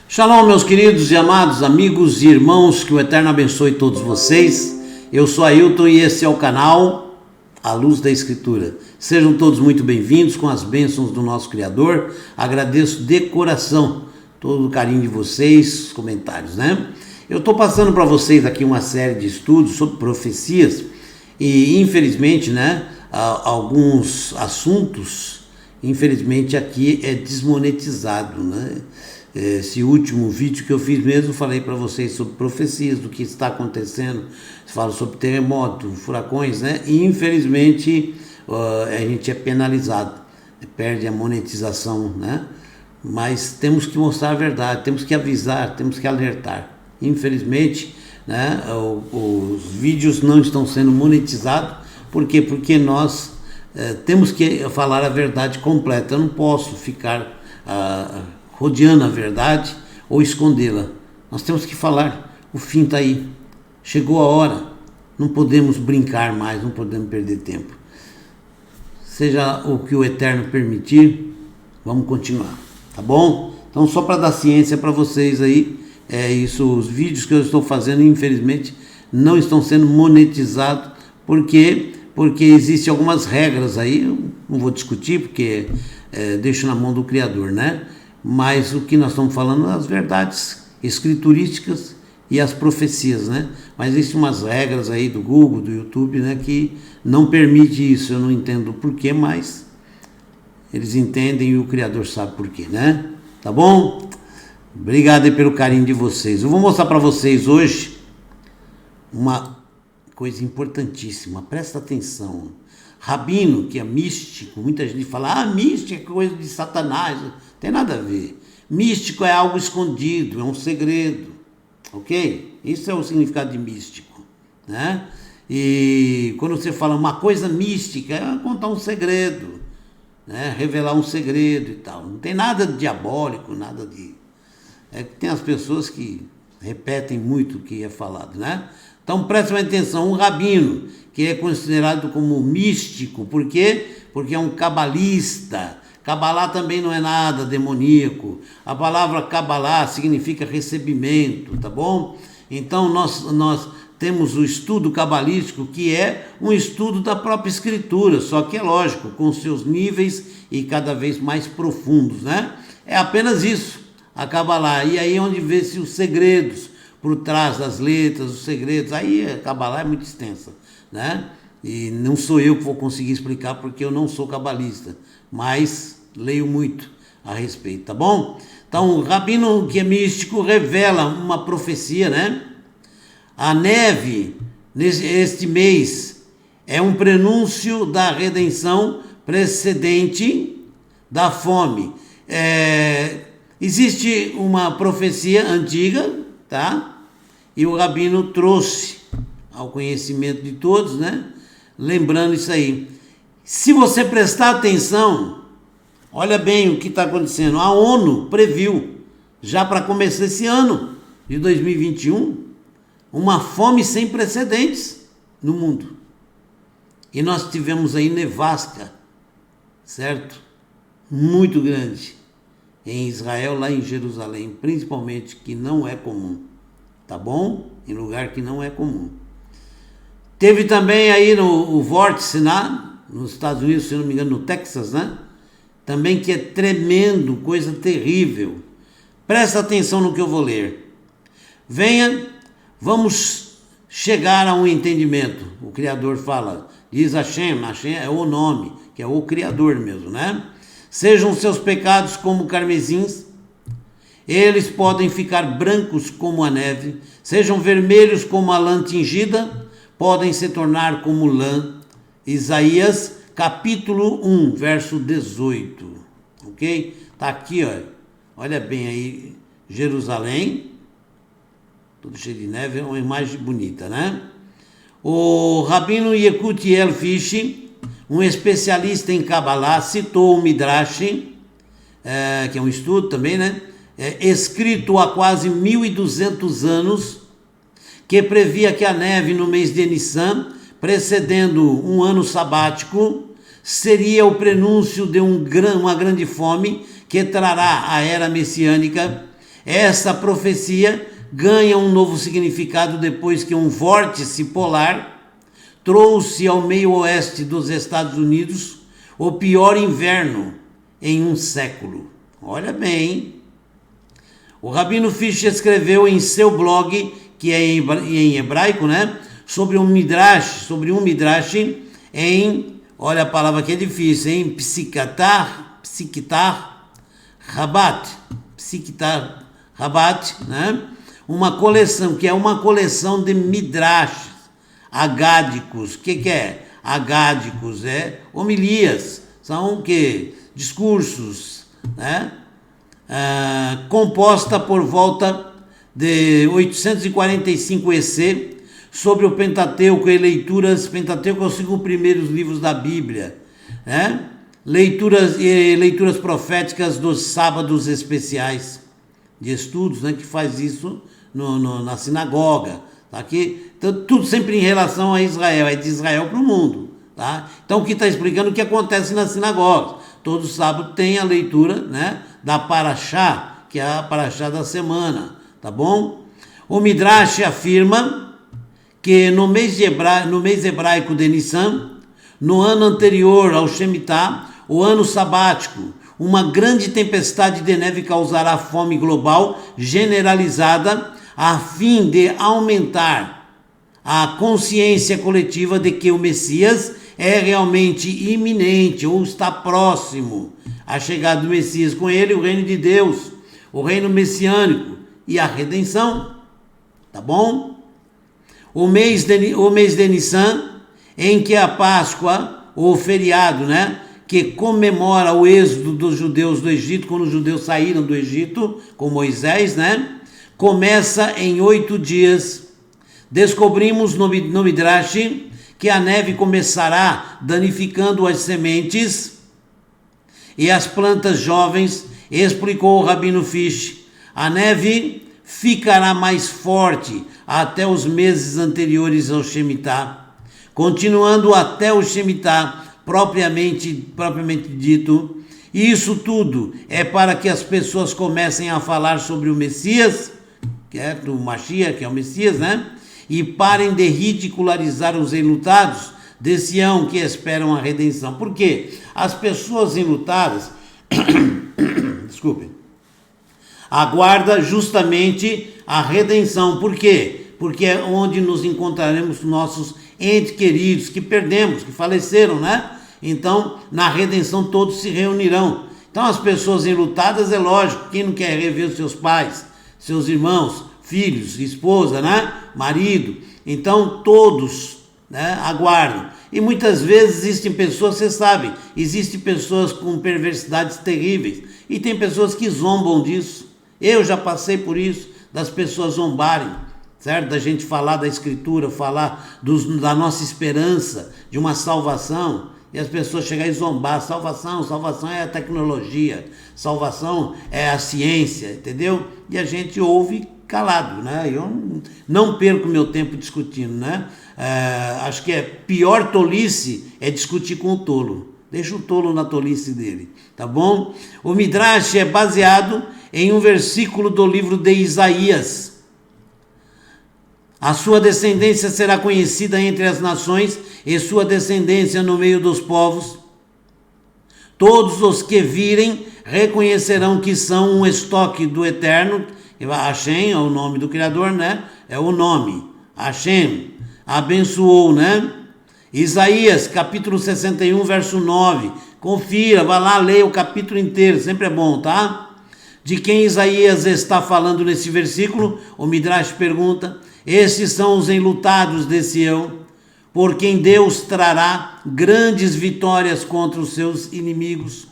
Shalom, meus queridos e amados amigos e irmãos, que o Eterno abençoe todos vocês. Eu sou Ailton e esse é o canal A Luz da Escritura. Sejam todos muito bem-vindos com as bênçãos do nosso Criador. Agradeço de coração todo o carinho de vocês, os comentários, né? Eu estou passando para vocês aqui uma série de estudos sobre profecias e, infelizmente, né, alguns assuntos, infelizmente, aqui é desmonetizado, né? Esse último vídeo que eu fiz mesmo, falei para vocês sobre profecias, do que está acontecendo, falo sobre terremoto, furacões, né? E infelizmente a gente é penalizado, perde a monetização, né? Mas temos que mostrar a verdade, temos que avisar, temos que alertar. Infelizmente, né, os vídeos não estão sendo monetizados, por quê? Porque nós temos que falar a verdade completa. Eu não posso ficar rodeando a verdade ou escondê-la. Nós temos que falar, o fim está aí, chegou a hora, não podemos brincar mais, não podemos perder tempo. Seja o que o Eterno permitir, vamos continuar, tá bom? Então, só para dar ciência para vocês aí, é isso, os vídeos que eu estou fazendo, infelizmente, não estão sendo monetizados, porque existem algumas regras aí, eu não vou discutir, porque deixo na mão do Criador, né? Mas o que nós estamos falando é as verdades escriturísticas e as profecias, né? Mas existem umas regras aí do Google, do YouTube, né, que não permite isso. Eu não entendo o porquê, mas eles entendem e o Criador sabe porquê, né? Tá bom? Obrigado aí pelo carinho de vocês. Eu vou mostrar para vocês hoje uma coisa importantíssima. Presta atenção. Rabino, que é místico, muita gente fala, místico é coisa de Satanás. Não tem nada a ver. Místico é algo escondido, é um segredo, ok? Isso é o significado de místico, né? E quando você fala uma coisa mística, é contar um segredo, né? Revelar um segredo e tal. Não tem nada de diabólico, nada de... tem as pessoas que repetem muito o que é falado, né? Então prestem atenção, um rabino que é considerado como místico, por quê? Porque é um cabalista. Cabalá também não é nada demoníaco. A palavra cabalá significa recebimento, tá bom? Então nós temos o estudo cabalístico, que é um estudo da própria escritura, só que é lógico, com seus níveis e cada vez mais profundos, né? É apenas isso, a cabalá. E aí é onde vê-se os segredos por trás das letras, os segredos. Aí a cabalá é muito extensa, né? E não sou eu que vou conseguir explicar, porque eu não sou cabalista, mas leio muito a respeito, tá bom? Então, o rabino que é místico revela uma profecia, né? A neve, este mês, é um prenúncio da redenção precedente da fome. Existe uma profecia antiga, tá? E o rabino trouxe ao conhecimento de todos, né? Lembrando isso aí. Se você prestar atenção, olha bem o que está acontecendo. A ONU previu, já para começar esse ano de 2021, uma fome sem precedentes no mundo. E nós tivemos aí nevasca, certo? Muito grande em Israel, lá em Jerusalém, principalmente, que não é comum, tá bom? Em lugar que não é comum. Teve também aí o vórtice nos Estados Unidos, se não me engano, no Texas, né? Também, que é tremendo, coisa terrível. Presta atenção no que eu vou ler. Venha, vamos chegar a um entendimento. O Criador fala, diz Hashem é o nome, que é o Criador mesmo, né? Sejam seus pecados como carmesins, eles podem ficar brancos como a neve, sejam vermelhos como a lã tingida, podem se tornar como lã. Isaías capítulo 1, verso 18, ok? Tá aqui, ó. Olha bem aí, Jerusalém, tudo cheio de neve, é uma imagem bonita, né? O rabino Yekutiel Fish, um especialista em Kabbalah, citou o Midrash, que é um estudo também, né? Escrito há quase 1.200 anos, que previa que a neve no mês de Nissan, precedendo um ano sabático, seria o prenúncio de uma grande fome que trará a era messiânica. Essa profecia ganha um novo significado depois que um vórtice polar trouxe ao meio oeste dos Estados Unidos o pior inverno em um século. Olha bem, hein? O Rabino Fish escreveu em seu blog, que é em hebraico, né? Sobre um midrash em, olha a palavra que é difícil, hein? Psikitar Rabat, né? Uma coleção, que é uma coleção de midrash agádicos. O que é? Agádicos é homilias, são o que? Discursos, né? Composta por volta de 845 EC, sobre o Pentateuco e leituras. Pentateuco é os 5 primeiros livros da Bíblia, né? Leituras proféticas dos sábados especiais de estudos, né? Que faz isso na sinagoga, tá? Aqui, tudo sempre em relação a Israel, é de Israel para o mundo, tá? Então, o que está explicando o que acontece nas sinagogas. Todo sábado tem a leitura, né, da Parashá, que é a Parashá da semana, tá bom? O Midrash afirma que no mês hebraico de Nissan, no ano anterior ao Shemitah, o ano sabático, uma grande tempestade de neve causará fome global generalizada a fim de aumentar a consciência coletiva de que o Messias é realmente iminente ou está próximo. A chegada do Messias, com ele o reino de Deus, o reino messiânico e a redenção, tá bom? O mês de Nissan, em que a Páscoa, o feriado, né, que comemora o êxodo dos judeus do Egito, quando os judeus saíram do Egito com Moisés, né, começa em 8 dias. Descobrimos no Midrash que a neve começará danificando as sementes e as plantas jovens, explicou o Rabino Fish. A neve ficará mais forte até os meses anteriores ao Shemitah, continuando até o Shemitah propriamente dito. Isso tudo é para que as pessoas comecem a falar sobre o Messias, que é o Mashiach, que é o Messias, né? E parem de ridicularizar os enlutados de Sião que esperam a redenção. Por quê? As pessoas enlutadas, desculpem, aguardam justamente a redenção. Por quê? Porque é onde nos encontraremos nossos entes queridos que perdemos, que faleceram, né? Então, na redenção todos se reunirão. Então, as pessoas enlutadas, é lógico, quem não quer rever os seus pais, seus irmãos, filhos, esposa, né? Marido. Então, todos, né, aguardam. E muitas vezes existem pessoas, você sabe, existem pessoas com perversidades terríveis. E tem pessoas que zombam disso. Eu já passei por isso, das pessoas zombarem, certo? Da gente falar da Escritura, falar da nossa esperança, de uma salvação. E as pessoas chegarem e zombar. Salvação é a tecnologia. Salvação é a ciência, entendeu? E a gente ouve calado, né? Eu não perco meu tempo discutindo, né? Acho que pior tolice é discutir com o tolo. Deixa o tolo na tolice dele, tá bom? O Midrash é baseado em um versículo do livro de Isaías. A sua descendência será conhecida entre as nações e sua descendência no meio dos povos. Todos os que virem reconhecerão que são um estoque do Eterno. Hashem é o nome do Criador, né? É o nome. Hashem abençoou, né? Isaías, capítulo 61, verso 9. Confira, vá lá, leia o capítulo inteiro, sempre é bom, tá? De quem Isaías está falando nesse versículo? O Midrash pergunta. Esses são os enlutados de Sião, por quem Deus trará grandes vitórias contra os seus inimigos.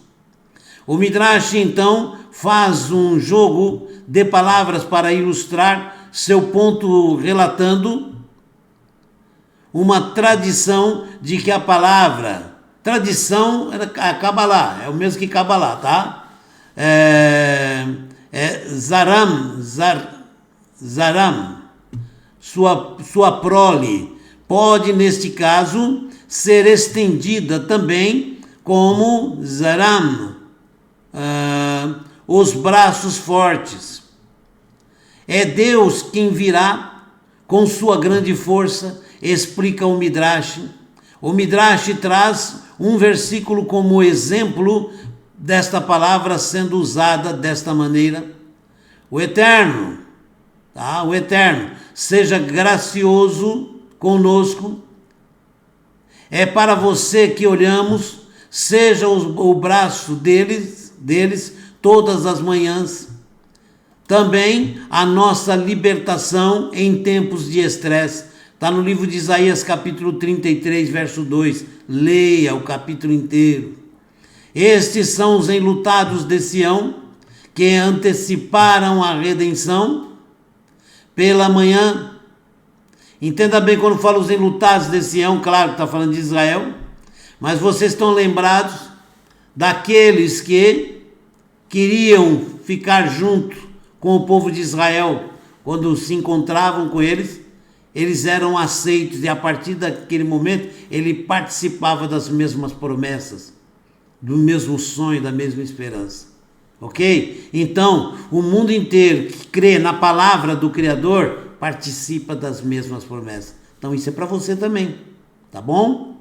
O Midrash, então, faz um jogo de palavras para ilustrar seu ponto, relatando uma tradição de que a palavra, tradição é a Kabbalah, é o mesmo que Kabbalah, tá? Zaram, sua prole, pode, neste caso, ser estendida também como Zaram, os braços fortes. É Deus quem virá com sua grande força, explica o Midrash. O Midrash traz um versículo como exemplo desta palavra sendo usada desta maneira. O Eterno, o Eterno, seja gracioso conosco. É para você que olhamos, seja o braço deles todas as manhãs. Também a nossa libertação em tempos de estresse. Está no livro de Isaías, capítulo 33, verso 2. Leia o capítulo inteiro. Estes são os enlutados de Sião, que anteciparam a redenção pela manhã. Entenda bem quando falo os enlutados de Sião, claro que está falando de Israel, mas vocês estão lembrados daqueles que queriam ficar junto com o povo de Israel, quando se encontravam com eles, eles eram aceitos e a partir daquele momento ele participava das mesmas promessas, do mesmo sonho, da mesma esperança. Ok? Então, o mundo inteiro que crê na palavra do Criador participa das mesmas promessas. Então, isso é para você também. Tá bom?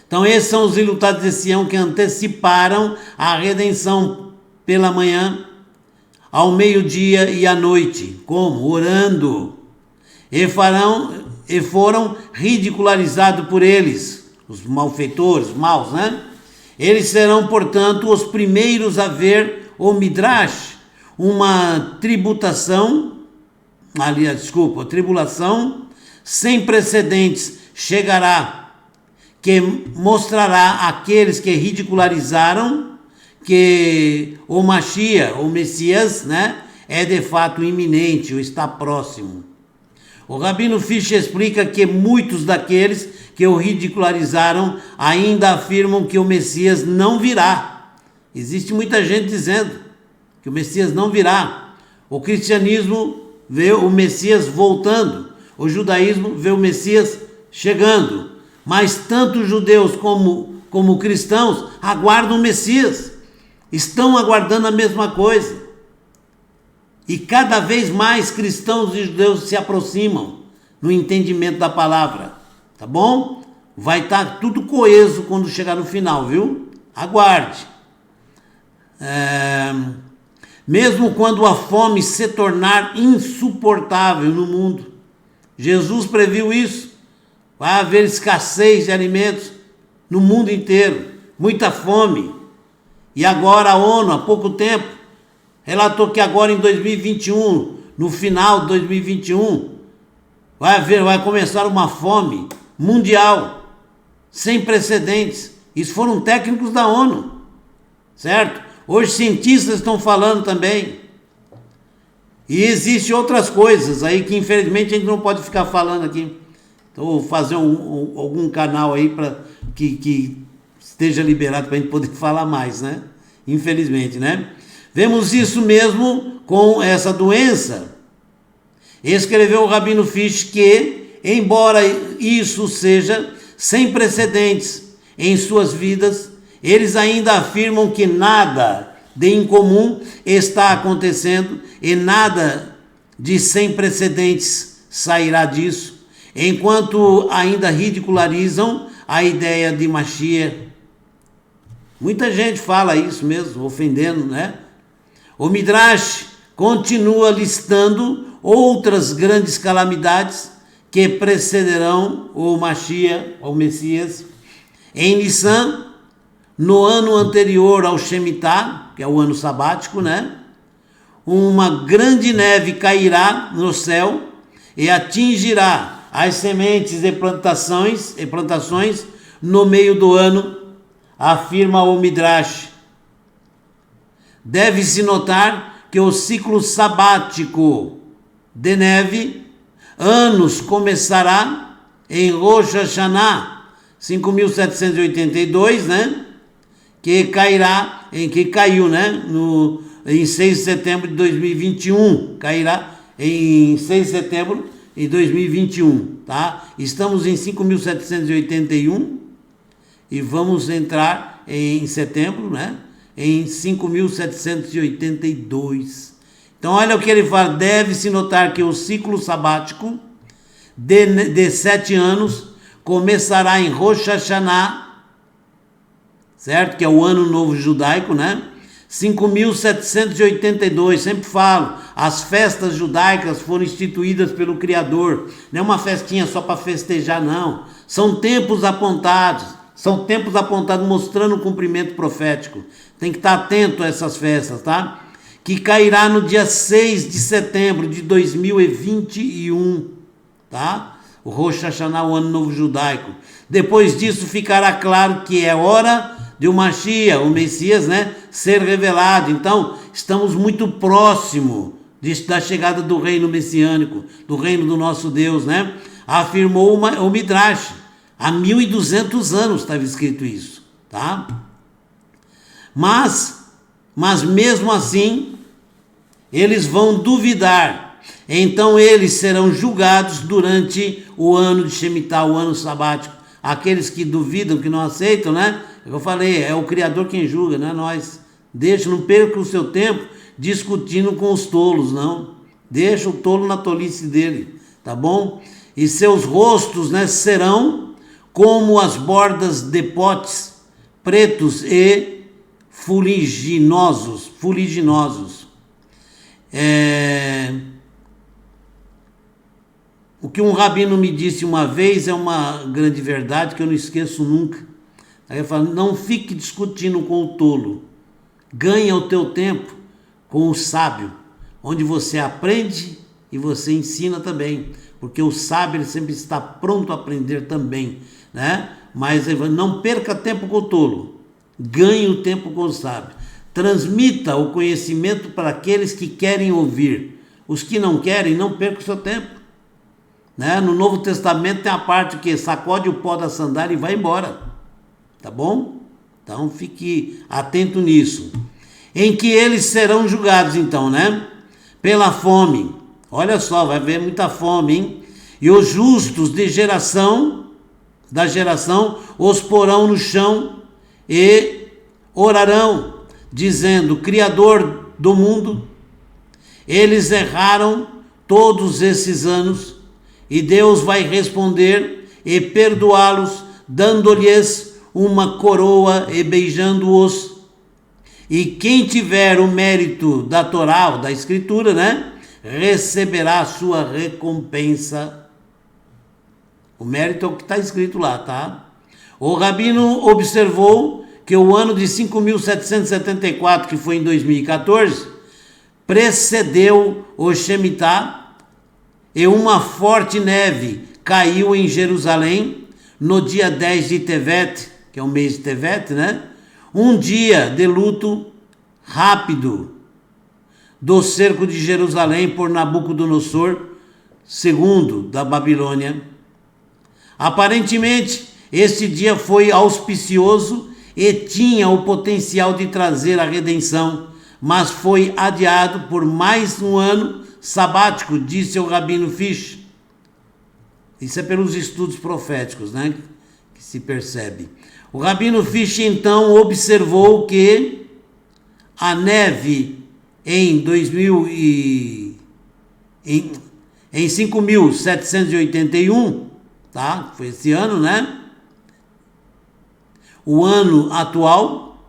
Então, esses são os enlutados de Sião que anteciparam a redenção pela manhã, ao meio-dia e à noite. Como? Orando. E foram ridicularizados por eles, os malfeitores, maus, né? Eles serão, portanto, os primeiros a ver o Midrash, uma tribulação sem precedentes chegará, que mostrará àqueles que ridicularizaram que o Mashiach, o Messias, né, é de fato iminente ou está próximo. O Rabino Fischer explica que muitos daqueles que o ridicularizaram ainda afirmam que o Messias não virá. Existe muita gente dizendo que o Messias não virá. O cristianismo vê o Messias voltando, o judaísmo vê o Messias chegando, mas tanto judeus como cristãos aguardam o Messias, estão aguardando a mesma coisa. E cada vez mais cristãos e judeus se aproximam no entendimento da palavra, tá bom? Vai estar tudo coeso quando chegar no final, viu? Aguarde. Mesmo quando a fome se tornar insuportável no mundo, Jesus previu isso. Vai haver escassez de alimentos no mundo inteiro, muita fome. E agora a ONU, há pouco tempo, relatou que agora em 2021, no final de 2021, vai começar uma fome mundial, sem precedentes. Isso foram técnicos da ONU, certo? Hoje cientistas estão falando também. E existem outras coisas aí que infelizmente a gente não pode ficar falando aqui. Então vou fazer algum canal aí para que esteja liberado para a gente poder falar mais, né? Infelizmente, né? Vemos isso mesmo com essa doença. Escreveu o Rabino Fisch que, embora isso seja sem precedentes em suas vidas, eles ainda afirmam que nada de incomum está acontecendo e nada de sem precedentes sairá disso, enquanto ainda ridicularizam a ideia de Mashiach. Muita gente fala isso mesmo, ofendendo, né? O Midrash continua listando outras grandes calamidades que precederão o Mashiach, o Messias. Em Nissan, no ano anterior ao Shemitah, que é o ano sabático, né? Uma grande neve cairá no céu e atingirá as sementes e plantações no meio do ano, afirma o Midrash. Deve-se notar que o ciclo sabático de neve, anos, começará em Rosh Hashanah, 5.782, né? Que caiu, né? Em 6 de setembro de 2021, cairá em 6 de setembro de 2021, tá? Estamos em 5.781 e vamos entrar em setembro, né? Em 5.782. Então olha o que ele fala, deve-se notar que o ciclo sabático de 7 anos começará em Rosh Hashanah, certo? Que é o ano novo judaico, né? 5.782, sempre falo, as festas judaicas foram instituídas pelo Criador, não é uma festinha só para festejar, não, são tempos apontados mostrando o cumprimento profético, tem que estar atento a essas festas, tá? Que cairá no dia 6 de setembro de 2021, tá? O Rosh Hashanah, o ano novo judaico. Depois disso ficará claro que é hora de o Mashiach, o Messias, né, ser revelado. Então, estamos muito próximo da chegada do reino messiânico, do reino do nosso Deus, né? Afirmou o Midrash. Há 1.200 anos estava escrito isso, tá? Mas mesmo assim, eles vão duvidar. Então, eles serão julgados durante o ano de Shemitah, o ano sabático. Aqueles que duvidam, que não aceitam, né? Eu falei, é o Criador quem julga, não é nós. Não perca o seu tempo discutindo com os tolos, não. Deixa o tolo na tolice dele, tá bom? E seus rostos, né, serão como as bordas de potes pretos e fuliginosos. O que um rabino me disse uma vez é uma grande verdade que eu não esqueço nunca. Aí eu falo, não fique discutindo com o tolo, ganha o teu tempo com o sábio, onde você aprende e você ensina também, porque o sábio ele sempre está pronto a aprender também, né? Mas não perca tempo com o tolo, ganhe o tempo com o sábio, transmita o conhecimento para aqueles que querem ouvir, os que não querem, não perca o seu tempo, né? No Novo Testamento tem a parte que sacode o pó da sandália e vai embora. Tá bom? Então fique atento nisso. Em que eles serão julgados então, né? Pela fome. Olha só, vai haver muita fome, hein? E os justos da geração os porão no chão e orarão, dizendo, Criador do mundo, eles erraram todos esses anos e Deus vai responder e perdoá-los, dando-lhes uma coroa e beijando-os, e quem tiver o mérito da Torá, ou da Escritura, né, receberá a sua recompensa. O mérito é o que está escrito lá, tá? O rabino observou que o ano de 5.774, que foi em 2014, precedeu o Shemitah, e uma forte neve caiu em Jerusalém no dia 10 de Tevet, que é o mês de Tevet, né? Um dia de luto rápido do cerco de Jerusalém por Nabucodonosor II da Babilônia. Aparentemente, este dia foi auspicioso e tinha o potencial de trazer a redenção, mas foi adiado por mais um ano sabático, disse o Rabino Fish. Isso é pelos estudos proféticos, né? Que se percebe. O Rabino Fish então observou que a neve em 5.781, tá? Foi esse ano, né? O ano atual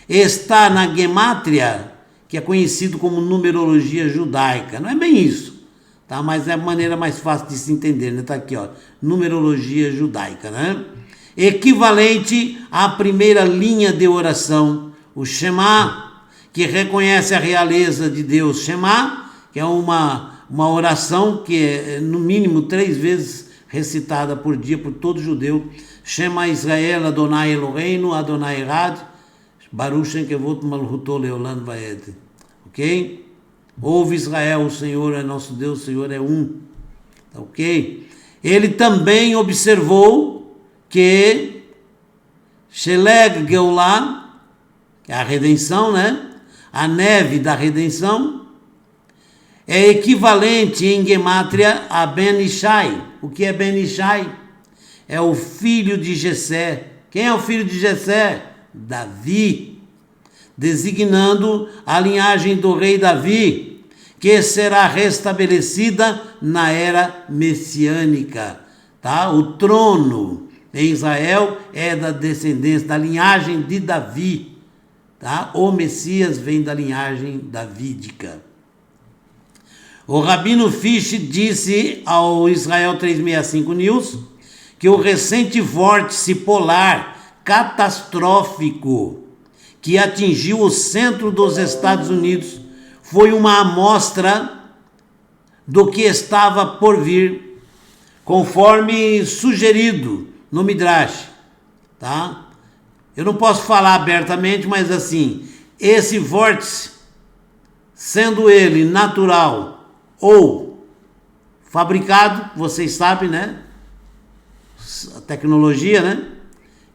está na gemátria, que é conhecido como numerologia judaica. Não é bem isso, tá? Mas é a maneira mais fácil de se entender, né? Tá aqui, ó, numerologia judaica, né? Equivalente à primeira linha de oração, o Shema, que reconhece a realeza de Deus. Shema, que é uma oração que é no mínimo 3 vezes recitada por dia por todo judeu. Shema Israel, Adonai Eloheinu, Adonai Echad, Baruch Shem Kevot Malchuto Leolam Vaed. Ok? Ouve Israel, o Senhor é nosso Deus, o Senhor é um. Ok? Ele também observou que Sheleg Geulah, que é a redenção, né? A neve da redenção, é equivalente em gemátria a Ben Ishai. O que é Ben Ishai? É o filho de Jessé. Quem é o filho de Jessé? Davi, designando a linhagem do rei Davi, que será restabelecida na era messiânica, tá? O trono em Israel é da descendência, da linhagem de Davi, tá? O Messias vem da linhagem davídica. O Rabino Fish disse ao Israel 365 News que o recente vórtice polar catastrófico que atingiu o centro dos Estados Unidos foi uma amostra do que estava por vir, conforme sugerido no Midrash, tá? Eu não posso falar abertamente, mas assim, esse vórtice, sendo ele natural ou fabricado, vocês sabem, né? A tecnologia, né?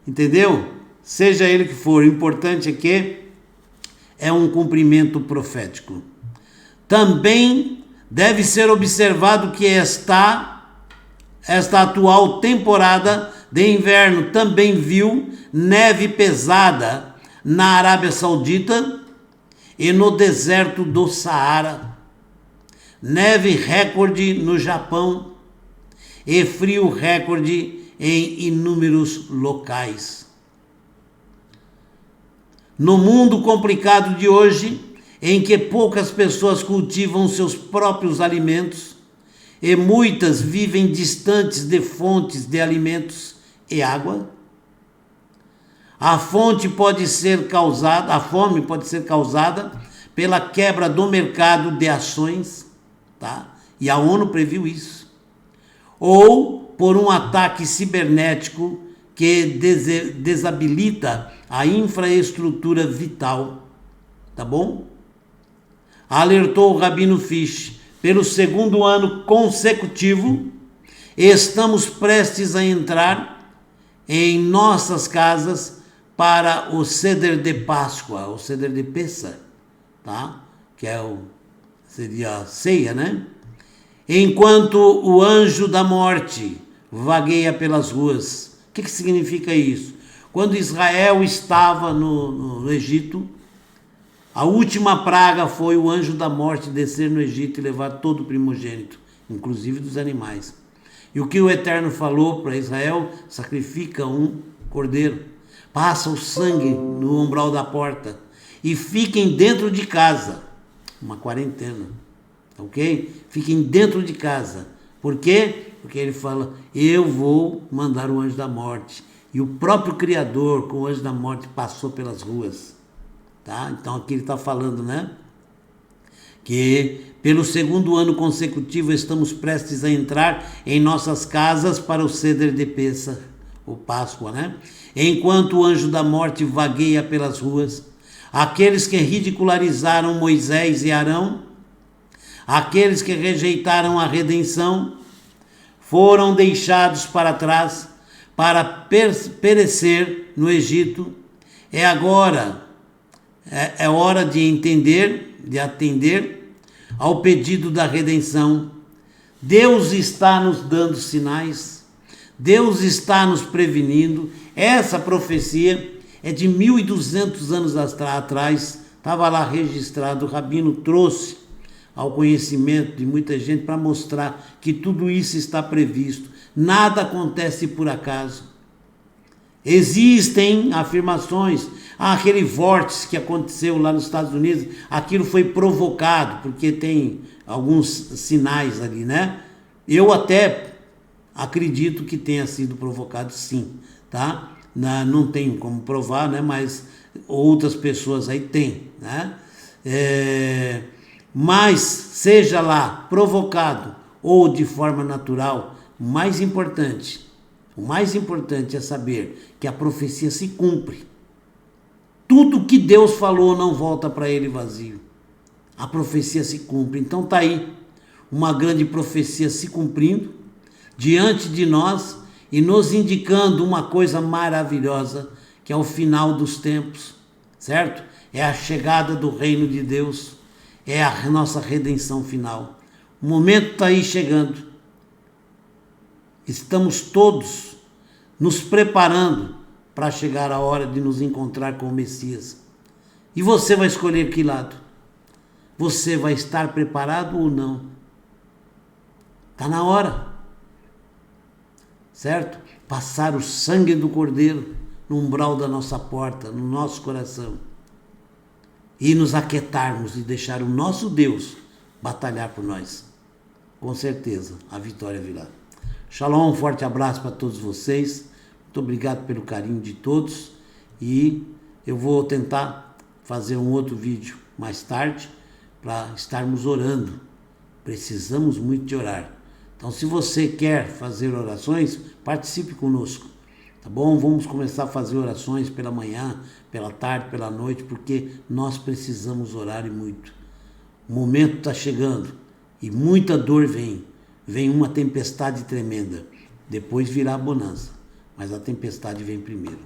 Entendeu? Seja ele que for, o importante é que é um cumprimento profético. Também deve ser observado que esta atual temporada de inverno também viu neve pesada na Arábia Saudita e no deserto do Saara, neve recorde no Japão e frio recorde em inúmeros locais. No mundo complicado de hoje, em que poucas pessoas cultivam seus próprios alimentos e muitas vivem distantes de fontes de alimentos e água, a fome pode ser causada pela quebra do mercado de ações, tá? E a ONU previu isso. Ou por um ataque cibernético que desabilita a infraestrutura vital, tá bom? Alertou o Rabino Fish, pelo segundo ano consecutivo, estamos prestes a entrar em nossas casas para o Seder de Páscoa, o Seder de Pessa, tá? Que seria a ceia, né? Enquanto o anjo da morte vagueia pelas ruas. O que significa isso? Quando Israel estava no Egito, a última praga foi o anjo da morte descer no Egito e levar todo o primogênito, inclusive dos animais. E o que o Eterno falou para Israel? Sacrifica um cordeiro, passa o sangue no umbral da porta e fiquem dentro de casa. Uma quarentena, ok? Fiquem dentro de casa. Por quê? Porque ele fala, eu vou mandar o anjo da morte. E o próprio Criador, com o anjo da morte, passou pelas ruas. Tá? Então aqui ele está falando, né? Que pelo segundo ano consecutivo estamos prestes a entrar em nossas casas para o Seder de Pessa, o Páscoa, né? Enquanto o anjo da morte vagueia pelas ruas, aqueles que ridicularizaram Moisés e Arão, aqueles que rejeitaram a redenção, foram deixados para trás para perecer no Egito. É hora de entender, de atender ao pedido da redenção. Deus está nos dando sinais, Deus está nos prevenindo. Essa profecia é de 1200 anos atrás, estava lá registrado, o Rabino trouxe ao conhecimento de muita gente para mostrar que tudo isso está previsto, nada acontece por acaso. Existem afirmações, aquele vórtice que aconteceu lá nos Estados Unidos, aquilo foi provocado, porque tem alguns sinais ali, né? Eu até acredito que tenha sido provocado sim, tá? Não tenho como provar, né? Mas outras pessoas aí têm, né? Mas seja lá provocado ou de forma natural, o mais importante é saber que a profecia se cumpre. Tudo que Deus falou não volta para ele vazio. A profecia se cumpre. Então está aí uma grande profecia se cumprindo diante de nós e nos indicando uma coisa maravilhosa, que é o final dos tempos, certo? É a chegada do reino de Deus, é a nossa redenção final. O momento está aí chegando. Estamos todos nos preparando para chegar a hora de nos encontrar com o Messias. E você vai escolher que lado? Você vai estar preparado ou não? Está na hora, certo? Passar o sangue do Cordeiro no umbral da nossa porta, no nosso coração. E nos aquietarmos e deixar o nosso Deus batalhar por nós. Com certeza, a vitória virá. Shalom, um forte abraço para todos vocês. Muito obrigado pelo carinho de todos. E eu vou tentar fazer um outro vídeo mais tarde para estarmos orando. Precisamos muito de orar. Então, se você quer fazer orações, participe conosco. Tá bom? Vamos começar a fazer orações pela manhã, pela tarde, pela noite, porque nós precisamos orar e muito. O momento está chegando e muita dor vem. Vem uma tempestade tremenda. Depois virá a bonança. Mas a tempestade vem primeiro.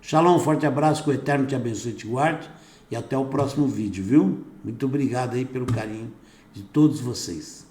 Shalom, um forte abraço, que o Eterno te abençoe e te guarde. E até o próximo vídeo, viu? Muito obrigado aí pelo carinho de todos vocês.